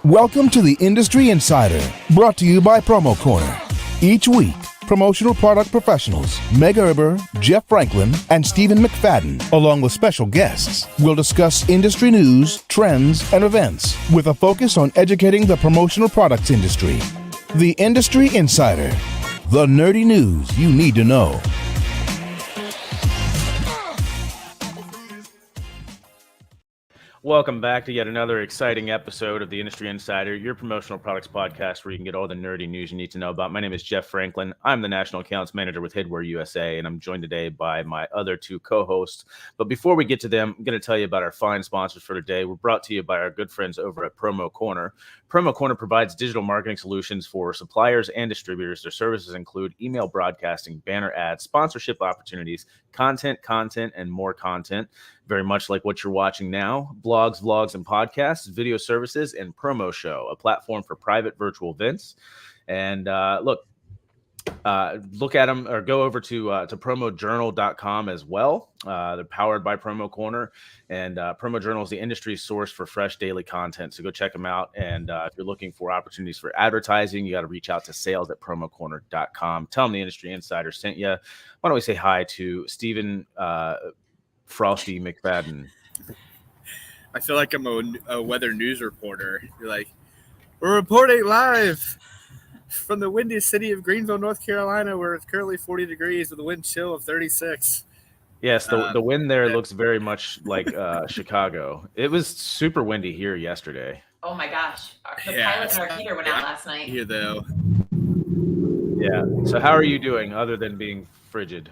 Welcome to the Industry Insider, brought to you by Promo Corner. Each week, promotional product professionals Meg Erber, Jeff Franklin, and Stephen McFadden, along with special guests, will discuss industry news, trends, and events with a focus on educating the promotional products industry. The Industry Insider, the nerdy news you need to know. Welcome back to yet another exciting episode of the Industry Insider, your promotional products podcast where you can get all the nerdy news you need to know about. My name is Jeff Franklin. I'm the National Accounts Manager with Headwear USA, and I'm joined today by my other two co-hosts. But before we get to them, I'm going to tell you about our fine sponsors for today. We're brought to you by our good friends over at Promo Corner. Promo Corner provides digital marketing solutions for suppliers and distributors. Their services include email broadcasting, banner ads, sponsorship opportunities, content, and more content. Very much like what you're watching now, blogs, vlogs, and podcasts, video services, and Promo Show, a platform for private virtual events. And look at them or go over to promojournal.com as well. They're powered by Promo Corner, and Promo Journal is the industry source for fresh daily content. So go check them out. And if you're looking for opportunities for advertising, you got to reach out to sales@promocorner.com. Tell them the Industry Insider sent you. Why don't we say hi to Stephen Frosty McFadden? I feel like I'm a weather news reporter. You're like, we're reporting live from the windy city of Greenville, North Carolina, where it's currently 40 degrees with a wind chill of 36. Yes, the wind there looks very much like Chicago. It was super windy here yesterday. Oh my gosh. The pilot and our heater went out last night. Here, though. Yeah. So how are you doing other than being frigid?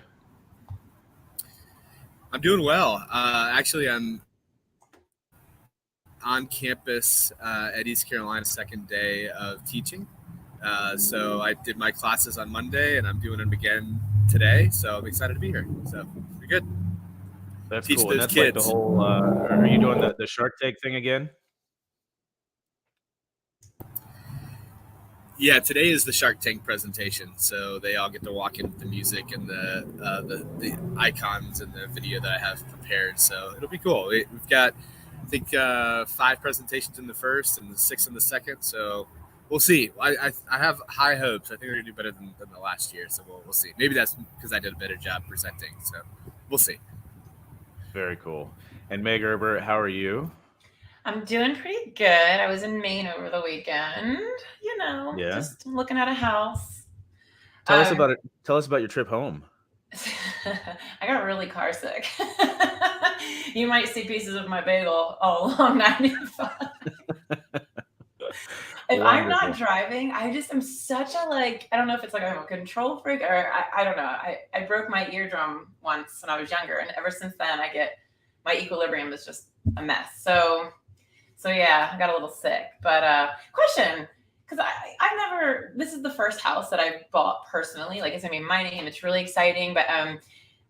I'm doing well. Actually, I'm on campus at East Carolina, second day of teaching. So I did my classes on Monday, and I'm doing them again today. So I'm excited to be here. So we're good. That's Teach cool. those And that's kids. like the whole. Are you doing the Shark Tank thing again? Yeah, today is the Shark Tank presentation, so they all get to walk in with the music and the icons and the video that I have prepared. So it'll be cool. We've got, I think, 5 presentations in the first and 6 in the second. So we'll see. I have high hopes. I think they're going to do better than the last year. So we'll see. Maybe that's because I did a better job presenting. So we'll see. Very cool. And Meg Erber, how are you? I'm doing pretty good. I was in Maine over the weekend, just looking at a house. Tell us about it. Tell us about your trip home. I got really car sick. You might see pieces of my bagel all along 95. If I'm not driving, I just am such a I don't know if it's like I'm a control freak or I don't know. I broke my eardrum once when I was younger, and ever since then my equilibrium is just a mess. So yeah, I got a little sick. But question, because this is the first house that I bought personally. Like, it's gonna be my name. It's really exciting. But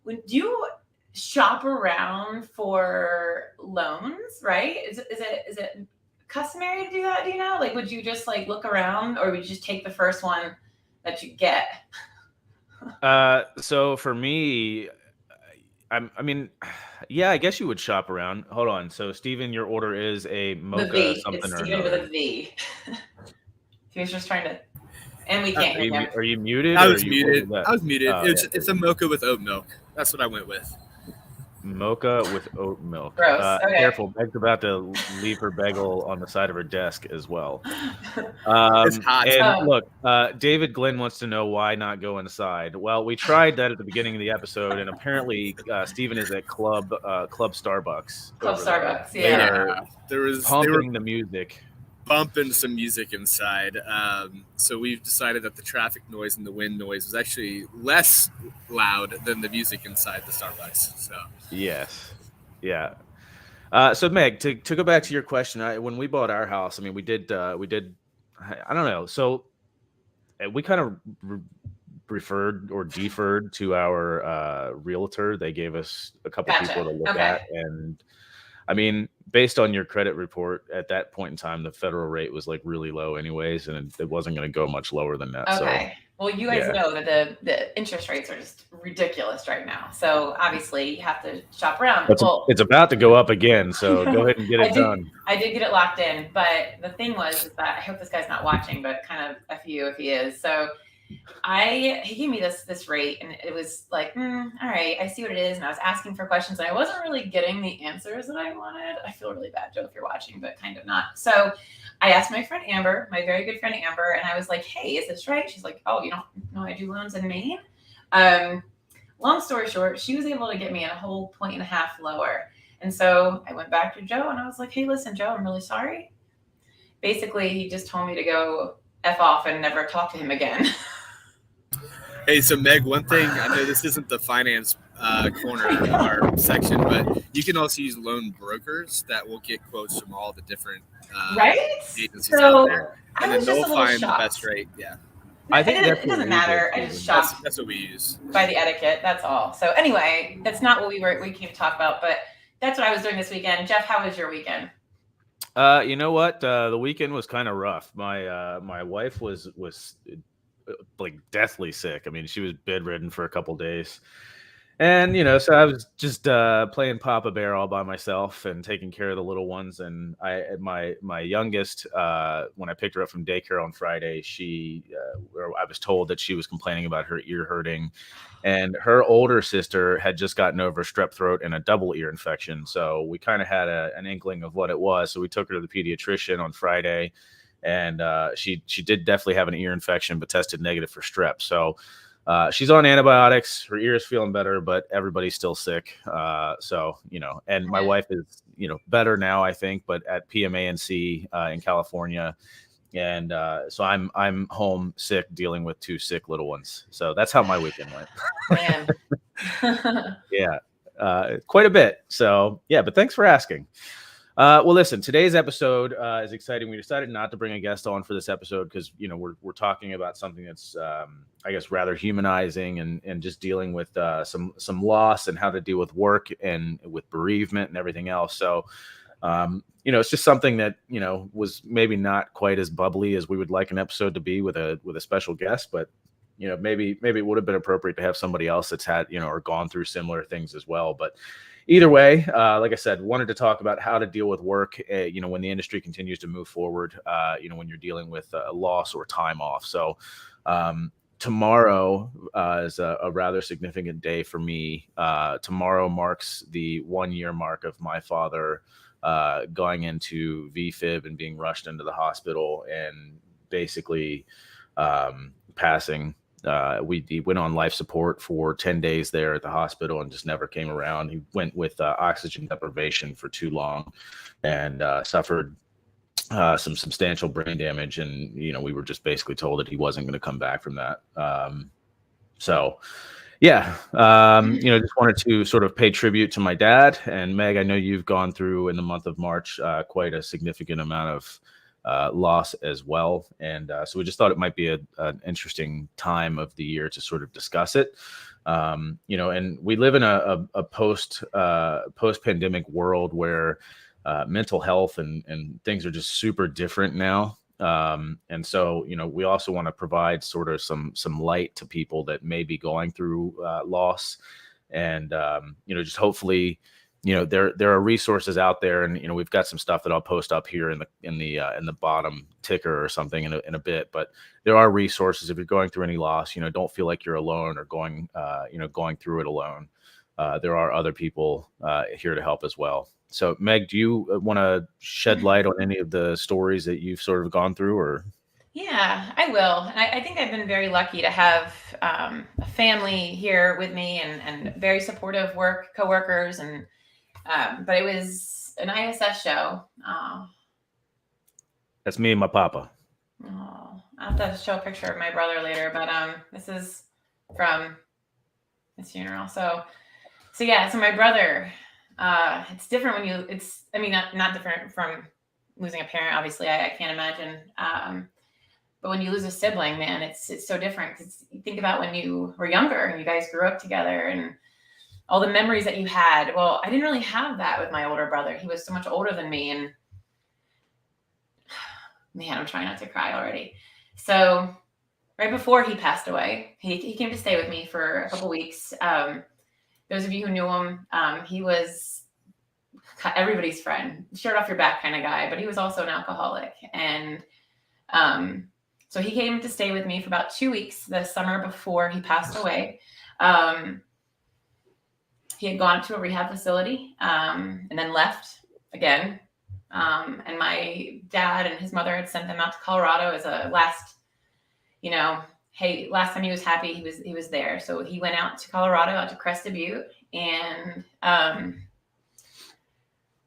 would you shop around for loans, right? Is it customary to do that? Do you know? Like, would you just look around, or would you just take the first one that you get? So for me, I guess you would shop around. Hold on. So Stephen, your order is a mocha something it's or Stephen another. with a V. He was just trying to, and we can't hear him. Are you muted? I was muted. Oh, It's a mocha with oat milk. That's what I went with. Mocha with oat milk. Gross. Okay. Careful, Meg's about to leave her bagel on the side of her desk as well. It's hot. And look, David Glenn wants to know why not go inside. Well, we tried that at the beginning of the episode, and apparently Stephen is at Club Starbucks. Club Starbucks, yeah. They were pumping the music. Bumping some music inside. So we've decided that the traffic noise and the wind noise was actually less loud than the music inside the Starbucks. So yes. Yeah. So Meg, to go back to your question, when we bought our house, we did, I don't know. So we kind of referred or deferred to our realtor. They gave us a couple people to look at. And based on your credit report at that point in time, the federal rate was really low anyways, and it wasn't going to go much lower than that. Okay. Well, you guys know that the interest rates are just ridiculous right now. So obviously you have to shop around. It's about to go up again, so go ahead and get it done. I did get it locked in, but the thing is that I hope this guy's not watching, but kind of F you if he is. So he gave me this rate, and it was like, all right, I see what it is. And I was asking for questions, and I wasn't really getting the answers that I wanted. I feel really bad, Joe, if you're watching, but kind of not. So I asked my friend Amber, my very good friend Amber, and I was like, hey, is this right? She's like, oh, you don't know I do loans in Maine? Long story short, she was able to get me a whole 1.5 points lower. And so I went back to Joe, and I was like, hey, listen, Joe, I'm really sorry. Basically, he just told me to go F off and never talk to him again. Hey, so Meg, one thing, I know this isn't the finance corner of our section, but you can also use loan brokers that will get quotes from all the different agencies out there. And then they'll find the best rate. Yeah. I think it doesn't matter. I just shop. That's what we use. By the etiquette, that's all. So anyway, that's not what we came to talk about, but that's what I was doing this weekend. Jeff, how was your weekend? You know what? The weekend was kind of rough. My wife was like deathly sick. I mean, she was bedridden for a couple days. And, so I was just playing Papa Bear all by myself and taking care of the little ones. And my youngest, when I picked her up from daycare on Friday, I was told that she was complaining about her ear hurting. And her older sister had just gotten over strep throat and a double ear infection. So we kind of had an inkling of what it was. So we took her to the pediatrician on Friday. And she did definitely have an ear infection, but tested negative for strep. So she's on antibiotics. Her ear is feeling better, but everybody's still sick. And my wife is, better now, I think, but at PMANC in California. And so I'm home sick, dealing with 2 sick little ones. So that's how my weekend went. Man. Yeah, quite a bit. So, yeah, but thanks for asking. Well, listen, today's episode is exciting. We decided not to bring a guest on for this episode because, we're talking about something that's, I guess, rather humanizing and just dealing with some loss and how to deal with work and with bereavement and everything else. So, it's just something that, was maybe not quite as bubbly as we would like an episode to be with a special guest, but, maybe it would have been appropriate to have somebody else that's had, or gone through similar things as well. But either way, like I said, wanted to talk about how to deal with work, when the industry continues to move forward, when you're dealing with a loss or time off. So tomorrow is a rather significant day for me. Tomorrow marks the 1-year mark of my father going into VFib and being rushed into the hospital and basically passing. He went on life support for 10 days there at the hospital and just never came around. He went with oxygen deprivation for too long and suffered some substantial brain damage. And, we were just basically told that he wasn't going to come back from that. Just wanted to sort of pay tribute to my dad. And Meg, I know you've gone through in the month of March quite a significant amount of loss as well. And so we just thought it might be an interesting time of the year to sort of discuss it. And we live in a post-pandemic world where mental health and things are just super different now. And so, we also want to provide sort of some light to people that may be going through loss and, just hopefully, there are resources out there, and we've got some stuff that I'll post up here in the bottom ticker or something in a bit. But there are resources if you're going through any loss. Don't feel like you're alone or going through it alone. There are other people here to help as well. So, Meg, do you want to shed light on any of the stories that you've sort of gone through, or? Yeah, I will. And I think I've been very lucky to have a family here with me and very supportive coworkers and. But it was an ISS show. That's me and my papa. Oh, I'll have to show a picture of my brother later. But this is from his funeral. So yeah. So my brother, it's different not different from losing a parent. Obviously, I can't imagine. But when you lose a sibling, man, it's so different. Because you think about when you were younger and you guys grew up together and all the memories that you had. Well, I didn't really have that with my older brother. He was so much older than me. And man, I'm trying not to cry already. So right before he passed away. He came to stay with me for a couple weeks. Those of you who knew him, he was everybody's friend, shirt off your back kind of guy, but he was also an alcoholic. And so he came to stay with me for about 2 weeks the summer before he passed away. He had gone to a rehab facility and then left again. And my dad and his mother had sent them out to Colorado as a last, hey, last time he was happy, he was there. So he went out to Colorado, out to Crested Butte, and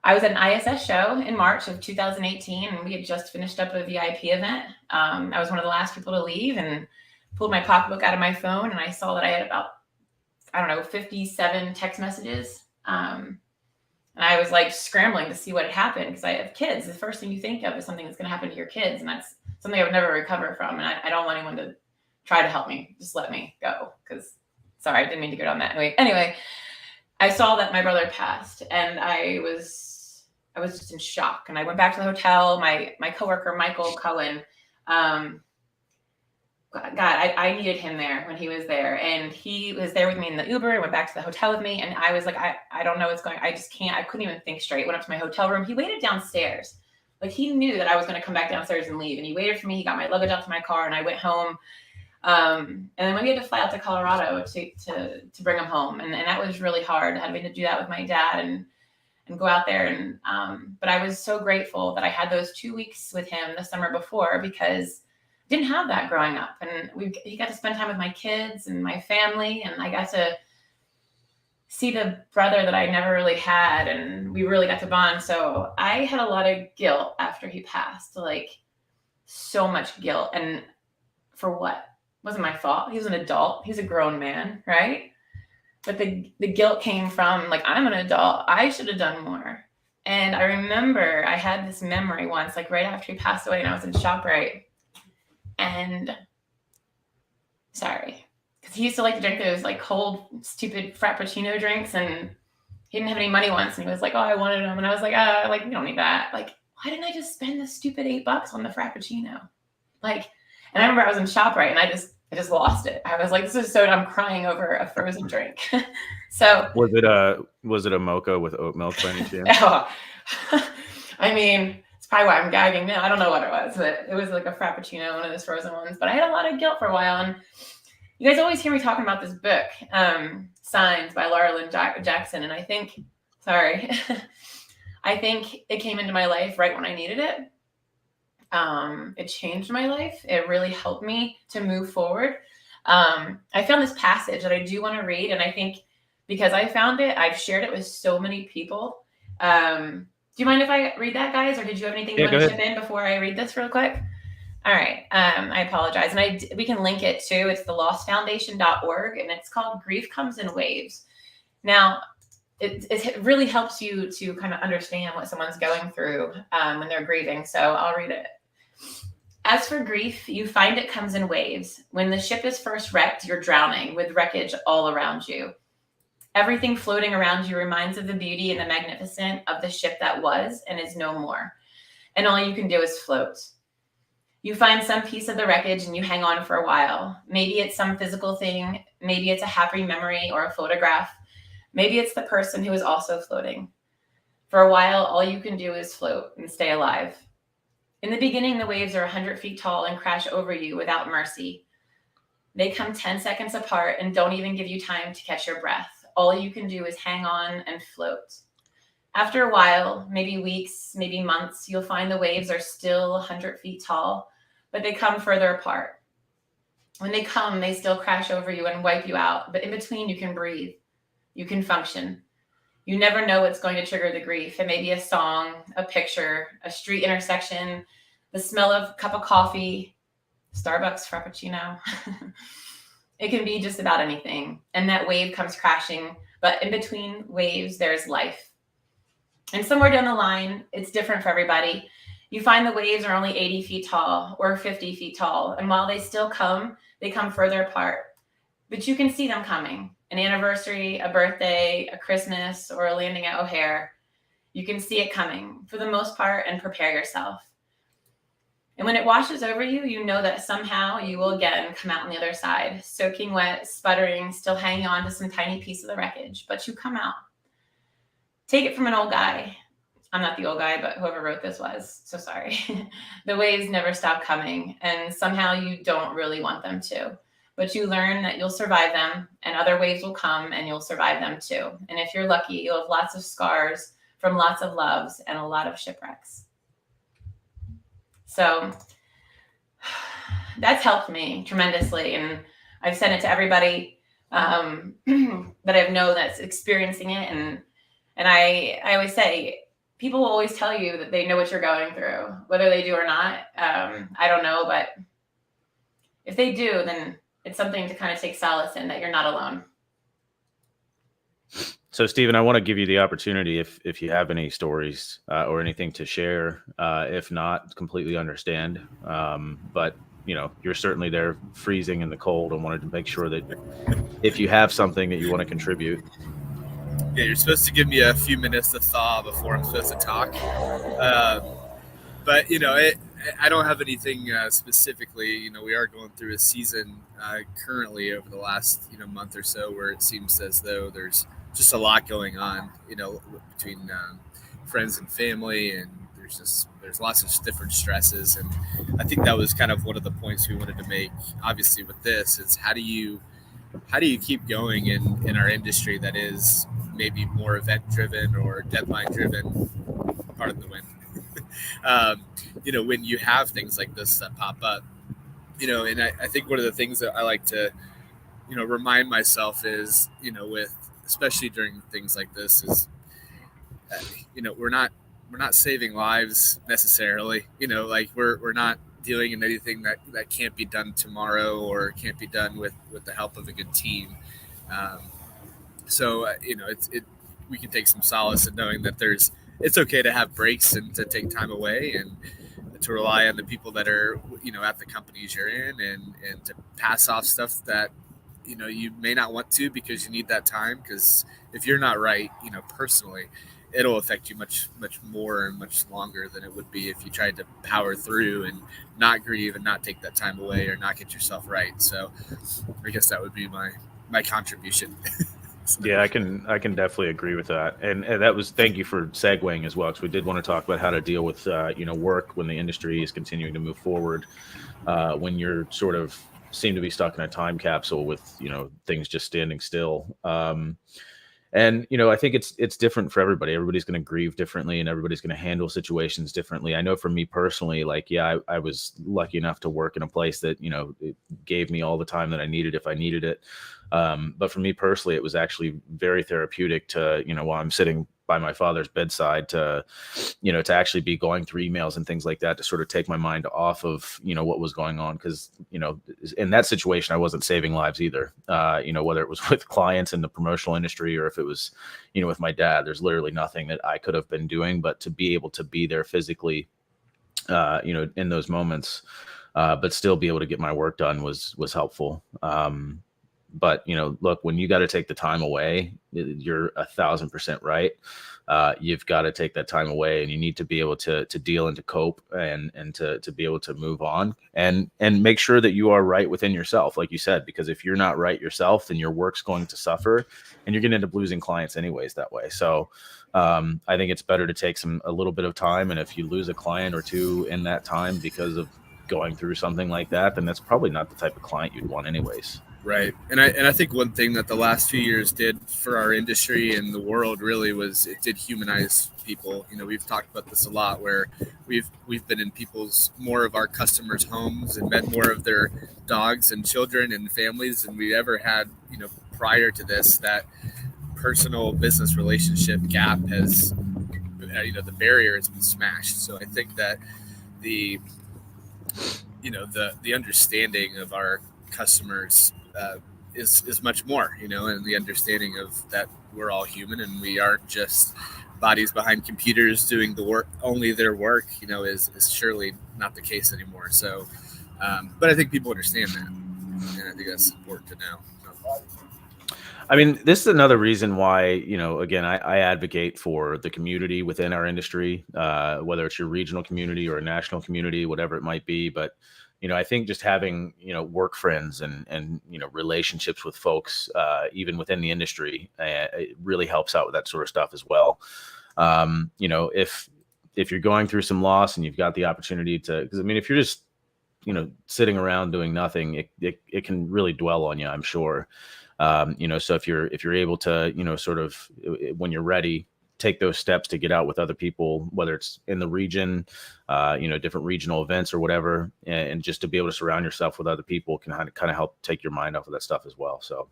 I was at an ISS show in March of 2018, and we had just finished up a VIP event. I was one of the last people to leave, and pulled my pocketbook out of my phone, and I saw that I had about, 57 text messages. And I was like scrambling to see what had happened because I have kids. The first thing you think of is something that's going to happen to your kids, and that's something I would never recover from. And I don't want anyone to try to help me. Just let me go, because, sorry, I didn't mean to go down that way. Anyway, I saw that my brother passed, and I was just in shock. And I went back to the hotel. My coworker, Michael Cohen, God, I needed him there when he was there. And he was there with me in the Uber and went back to the hotel with me. And I was like, I don't know what's going on. I just can't. I couldn't even think straight. Went up to my hotel room. He waited downstairs. Like, he knew that I was going to come back downstairs and leave. And he waited for me. He got my luggage out to my car, and I went home. And then we had to fly out to Colorado to bring him home. And that was really hard, having to do that with my dad and go out there. And but I was so grateful that I had those 2 weeks with him the summer before, because I didn't have that growing up. And he got to spend time with my kids and my family, and I got to see the brother that I never really had, and we really got to bond. So I had a lot of guilt after he passed, like so much guilt. And for what? It wasn't my fault. He was an adult. He's a grown man, right? But the guilt came from, like, I'm an adult. I should have done more. And I remember I had this memory once, like right after he passed away, and I was in ShopRite. And sorry, because he used to like to drink those like cold, stupid Frappuccino drinks, and he didn't have any money once, and he was like, "Oh, I wanted them," and I was like, "We don't need that. Like, why didn't I just spend the stupid $8 on the Frappuccino?" Like, and I remember I was in ShopRite, and I just lost it. I was like, "This is so," I'm crying over a frozen drink. So was it a mocha with oat milk by any chance? Oh, I mean, it's probably why I'm gagging now. I don't know what it was, but it was like a Frappuccino, one of those frozen ones. But I had a lot of guilt for a while. And you guys always hear me talking about this book, Signs by Laura Lynn Jackson. And I think it came into my life right when I needed it. It changed my life. It really helped me to move forward. I found this passage that I do want to read. And I think because I found it, I've shared it with so many people. Do you mind if I read that, guys? Or did you have anything you want to chip in before I read this real quick? All right. I apologize. And we can link it too. It's thelostfoundation.org, and it's called Grief Comes in Waves. Now, it really helps you to kind of understand what someone's going through when they're grieving. So I'll read it. As for grief, you find it comes in waves. When the ship is first wrecked, you're drowning with wreckage all around you. Everything floating around you reminds of the beauty and the magnificence of the ship that was and is no more. And all you can do is float. You find some piece of the wreckage and you hang on for a while. Maybe it's some physical thing. Maybe it's a happy memory or a photograph. Maybe it's the person who is also floating. For a while, all you can do is float and stay alive. In the beginning, the waves are 100 feet tall and crash over you without mercy. They come 10 seconds apart and don't even give you time to catch your breath. All you can do is hang on and float. After a while, maybe weeks, maybe months, you'll find the waves are still 100 feet tall, but they come further apart. When they come, they still crash over you and wipe you out. But in between, you can breathe. You can function. You never know what's going to trigger the grief. It may be a song, a picture, a street intersection, the smell of a cup of coffee, Starbucks Frappuccino. It can be just about anything. And that wave comes crashing. But in between waves, there's life. And somewhere down the line, it's different for everybody. You find the waves are only 80 feet tall or 50 feet tall. And while they still come, they come further apart. But you can see them coming. An anniversary, a birthday, a Christmas, or a landing at O'Hare. You can see it coming for the most part and prepare yourself. And when it washes over you, you know that somehow you will again come out on the other side, soaking wet, sputtering, still hanging on to some tiny piece of the wreckage, but you come out. Take it from an old guy. I'm not the old guy, but whoever wrote this was, so sorry. The waves never stop coming, and somehow you don't really want them to. But you learn that you'll survive them, and other waves will come, and you'll survive them too. And if you're lucky, you'll have lots of scars from lots of loves and a lot of shipwrecks. So that's helped me tremendously, and I've sent it to everybody that I know that's experiencing it. And I always say, people will always tell you that they know what you're going through, whether they do or not. I don't know, but if they do, then it's something to kind of take solace in, that you're not alone. So, Stephen, I want to give you the opportunity if you have any stories or anything to share. If not, completely understand. But you're certainly there freezing in the cold, and wanted to make sure that if you have something that you want to contribute. Yeah, you're supposed to give me a few minutes to thaw before I'm supposed to talk. But I don't have anything specifically. We are going through a season currently over the last month or so where it seems as though there's just a lot going on. Between friends and family, and there's lots of different stresses. And I think that was kind of one of the points we wanted to make. Obviously, with this, is how do you keep going in our industry that is maybe more event driven or deadline driven? Pardon the wind. When you have things like this that pop up, and I think one of the things that I like to, remind myself is, with, especially during things like this, is, we're not saving lives necessarily, we're not dealing in anything that can't be done tomorrow or can't be done with the help of a good team. So we can take some solace in knowing that it's okay to have breaks and to take time away and to rely on the people that are, at the companies you're in, and to pass off stuff that, you may not want to because you need that time. Because if you're not right, personally, it'll affect you much, much more and much longer than it would be if you tried to power through and not grieve and not take that time away or not get yourself right. So I guess that would be my contribution. Yeah, I can definitely agree with that. And that was, thank you for segueing as well, because we did want to talk about how to deal with, work when the industry is continuing to move forward, when you're sort of seem to be stuck in a time capsule with, things just standing still. And, I think it's different for everybody. Everybody's going to grieve differently, and everybody's going to handle situations differently. I know for me personally, I was lucky enough to work in a place that, it gave me all the time that I needed if I needed it. But for me personally, it was actually very therapeutic to, while I'm sitting by my father's bedside, to actually be going through emails and things like that, to sort of take my mind off of, what was going on. Because, in that situation, I wasn't saving lives either, whether it was with clients in the promotional industry or if it was, with my dad. There's literally nothing that I could have been doing, but to be able to be there physically, in those moments, but still be able to get my work done was helpful. But, look, when you got to take the time away, you're 1,000% right. You've got to take that time away, and you need to be able to deal and to cope and to be able to move on and make sure that you are right within yourself, like you said, because if you're not right yourself, then your work's going to suffer, and you're going to end up losing clients anyways that way. So I think it's better to take a little bit of time. And if you lose a client or two in that time because of going through something like that, then that's probably not the type of client you'd want anyways. Right. And I think one thing that the last few years did for our industry and the world really was it did humanize people. We've talked about this a lot, where we've been in more of our customers' homes and met more of their dogs and children and families than we ever had, prior to this. That personal business relationship gap has, the barrier has been smashed. So I think that the understanding of our customers is much more, and the understanding of that we're all human and we aren't just bodies behind computers doing the work, only their work, is surely not the case anymore. So, but I think people understand that, and I think that's important to know. I mean, this is another reason why, again, I advocate for the community within our industry, whether it's your regional community or a national community, whatever it might be. But, I think just having, work friends and relationships with folks, even within the industry, it really helps out with that sort of stuff as well. If you're going through some loss and you've got the opportunity to, because I mean, if you're just, sitting around doing nothing, it can really dwell on you, I'm sure. So if you're able to, sort of when you're ready, take those steps to get out with other people, whether it's in the region, different regional events or whatever, and just to be able to surround yourself with other people can kind of help take your mind off of that stuff as well. So,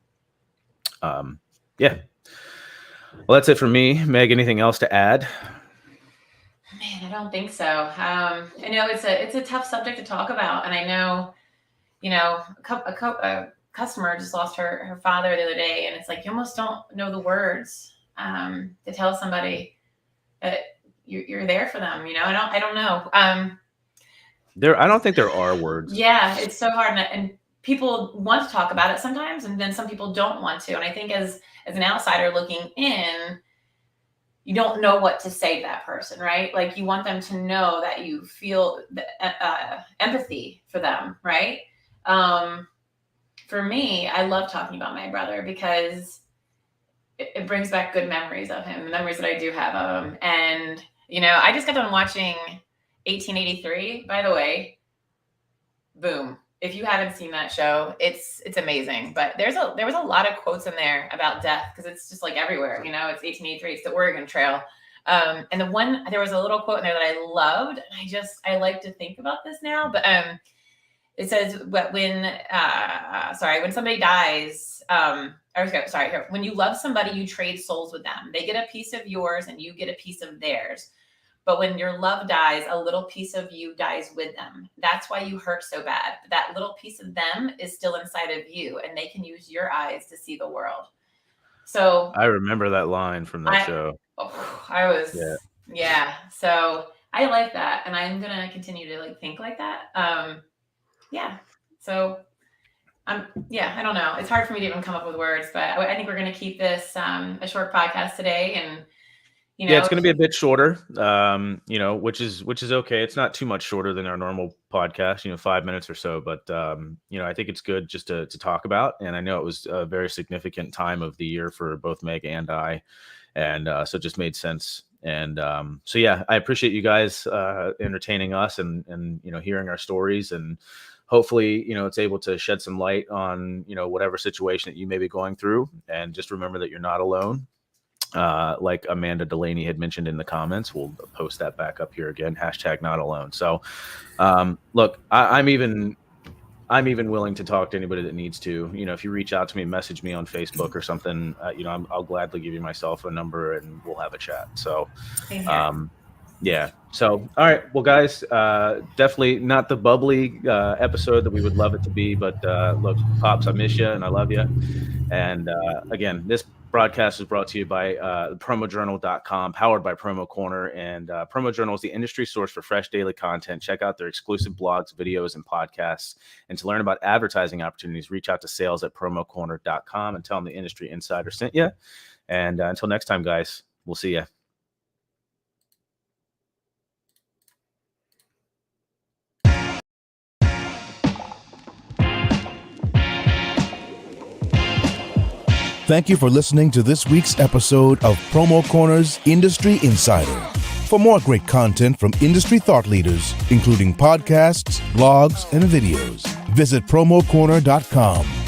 yeah. Well, that's it for me. Meg, anything else to add? Man, I don't think so. I know it's a tough subject to talk about, and I know, a customer just lost her father the other day, and it's like you almost don't know the words to tell somebody that you're there for them. I don't know. I don't think there are words. Yeah, it's so hard, and people want to talk about it sometimes, and then some people don't want to. And I think as an outsider looking in, you don't know what to say to that person, right? Like you want them to know that you feel empathy for them, right? For me, I love talking about my brother because it brings back good memories of him, the memories that I do have of him. And, I just got done watching 1883, by the way. Boom. If you haven't seen that show, it's amazing. But there was a lot of quotes in there about death because it's just like everywhere, it's 1883, it's the Oregon Trail. And there was a little quote in there that I loved. And I like to think about this now, but it says when somebody dies, when you love somebody, you trade souls with them. They get a piece of yours and you get a piece of theirs. But when your love dies, a little piece of you dies with them. That's why you hurt so bad. That little piece of them is still inside of you, and they can use your eyes to see the world. So I remember that line from that show. Yeah. So I like that, and I'm gonna continue to think like that. Yeah. So I don't know. It's hard for me to even come up with words, but I think we're gonna keep this a short podcast today, and. It's going to be a bit shorter, which is okay. It's not too much shorter than our normal podcast, 5 minutes or so. But, I think it's good just to talk about. And I know it was a very significant time of the year for both Meg and I. And so it just made sense. And I appreciate you guys entertaining us and hearing our stories. And hopefully, it's able to shed some light on, whatever situation that you may be going through. And just remember that you're not alone. Like Amanda Delaney had mentioned in the comments, we'll post that back up here again, #NotAlone. So, look, I'm even willing to talk to anybody that needs to, if you reach out to me, message me on Facebook or something, I'll gladly give you my cell phone number and we'll have a chat. So, So, all right. Well, guys, definitely not the bubbly episode that we would love it to be, but look, Pops, I miss you and I love you. And again, this broadcast is brought to you by promojournal.com, powered by Promo Corner. And Promo Journal is the industry source for fresh daily content. Check out their exclusive blogs, videos, and podcasts. And to learn about advertising opportunities, reach out to sales@promocorner.com and tell them the Industry Insider sent you. And until next time, guys, we'll see you. Thank you for listening to this week's episode of Promo Corner's Industry Insider. For more great content from industry thought leaders, including podcasts, blogs, and videos, visit promocorner.com.